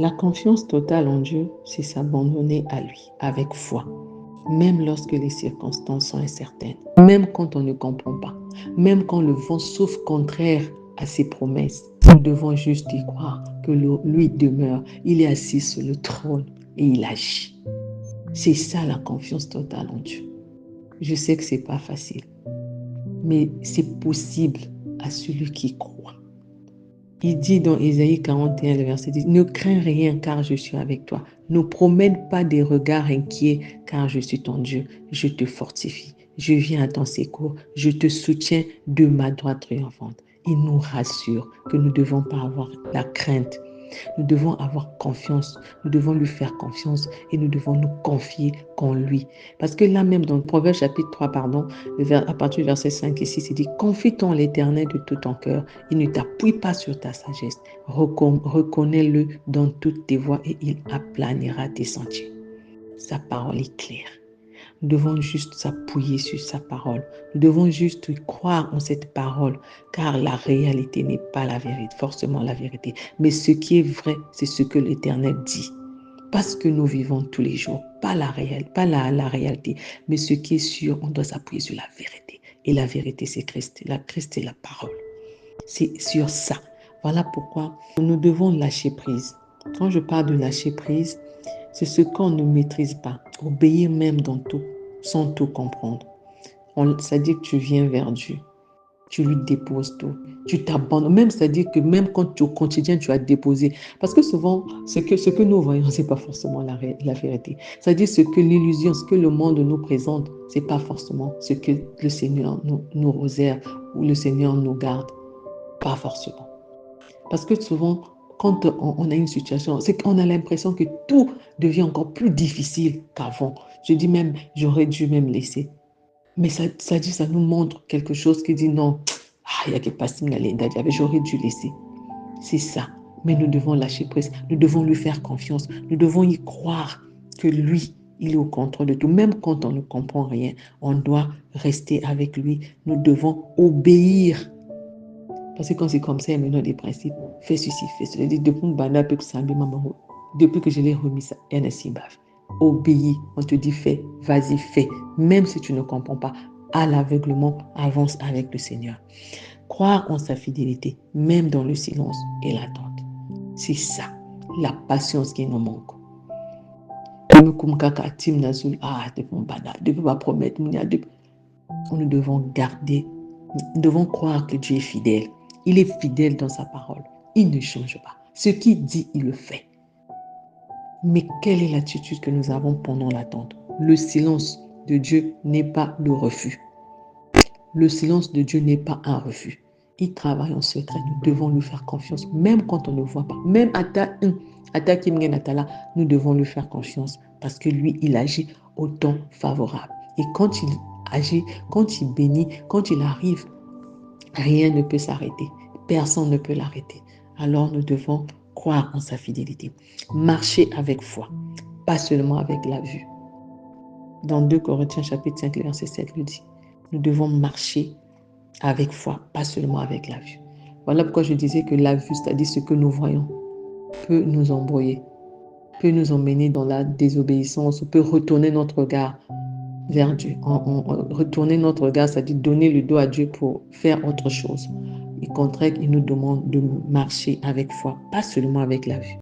La confiance totale en Dieu, c'est s'abandonner à lui avec foi, même lorsque les circonstances sont incertaines, même quand on ne comprend pas, même quand le vent souffle contraire à ses promesses. Nous devons juste y croire que lui demeure, il est assis sur le trône et il agit. C'est ça la confiance totale en Dieu. Je sais que ce n'est pas facile, mais c'est possible à celui qui croit. Il dit dans Ésaïe 41, le verset 10, « Ne crains rien car je suis avec toi. Ne promène pas des regards inquiets car je suis ton Dieu. Je te fortifie. Je viens à ton secours. Je te soutiens de ma droite triomphante. » Il nous rassure que nous ne devons pas avoir la crainte. Nous devons avoir confiance, nous devons lui faire confiance et nous devons nous confier qu'en lui. Parce que là même dans le Proverbe chapitre 3, à partir du verset 5 et 6, il dit « Confie-toi en l'Éternel de tout ton cœur et ne t'appuie pas sur ta sagesse. Reconnais-le dans toutes tes voies et il aplanira tes sentiers. » Sa parole est claire. Nous devons juste s'appuyer sur sa parole. Nous devons juste croire en cette parole, car la réalité n'est pas la vérité, forcément la vérité. Mais ce qui est vrai, c'est ce que l'Éternel dit. Pas ce que nous vivons tous les jours, pas la réalité, mais ce qui est sûr, on doit s'appuyer sur la vérité. Et la vérité, c'est Christ. La Christ, c'est la parole. C'est sur ça. Voilà pourquoi nous devons lâcher prise. Quand je parle de lâcher prise, c'est ce qu'on ne maîtrise pas. Obéir même dans tout, sans tout comprendre. C'est-à-dire que tu viens vers Dieu. Tu lui déposes tout. Tu t'abandonnes. Même, c'est-à-dire que même quand au quotidien, tu as déposé. Parce que souvent, ce que nous voyons, ce n'est pas forcément la vérité. C'est-à-dire ce que l'illusion, ce que le monde nous présente, ce n'est pas forcément ce que le Seigneur nous réserve ou le Seigneur nous garde. Pas forcément. Parce que souvent, quand on a une situation, c'est qu'on a l'impression que tout devient encore plus difficile qu'avant. Je dis même, j'aurais dû même laisser. Mais ça nous montre quelque chose qui dit non, il y a quelque chose j'aurais dû laisser. C'est ça. Mais nous devons lâcher prise. Nous devons lui faire confiance. Nous devons y croire que lui, il est au contrôle de tout. Même quand on ne comprend rien, on doit rester avec lui. Nous devons obéir. Parce que quand c'est comme ça, il y a maintenant des principes. Fais ceci, fais cela. Depuis que je l'ai remis, ça, il y en a si bave. Obéis. On te dit fais, vas-y, fais. Même si tu ne comprends pas, à l'aveuglement, avance avec le Seigneur. Croire en sa fidélité, même dans le silence et l'attente. C'est ça, la patience qui nous manque. Nous devons garder, nous devons croire que Dieu est fidèle. Il est fidèle dans sa parole. Il ne change pas. Ce qu'il dit, il le fait. Mais quelle est l'attitude que nous avons pendant l'attente? Le silence de Dieu n'est pas le refus. Le silence de Dieu n'est pas un refus. Il travaille en secret. Nous devons lui faire confiance, même quand on ne voit pas. Même nous devons lui faire confiance parce que lui, il agit au temps favorable. Et quand il agit, quand il bénit, quand il arrive, rien ne peut s'arrêter. Personne ne peut l'arrêter. Alors nous devons croire en sa fidélité. Marcher avec foi, pas seulement avec la vue. Dans 2 Corinthiens chapitre 5, verset 7 le dit. Nous devons marcher avec foi, pas seulement avec la vue. Voilà pourquoi je disais que la vue, c'est-à-dire ce que nous voyons, peut nous embrouiller, peut nous emmener dans la désobéissance, peut retourner notre regard vers Dieu. Retourner notre regard, c'est-à-dire donner le dos à Dieu pour faire autre chose. Au contraire, il nous demande de marcher avec foi, pas seulement avec la vue.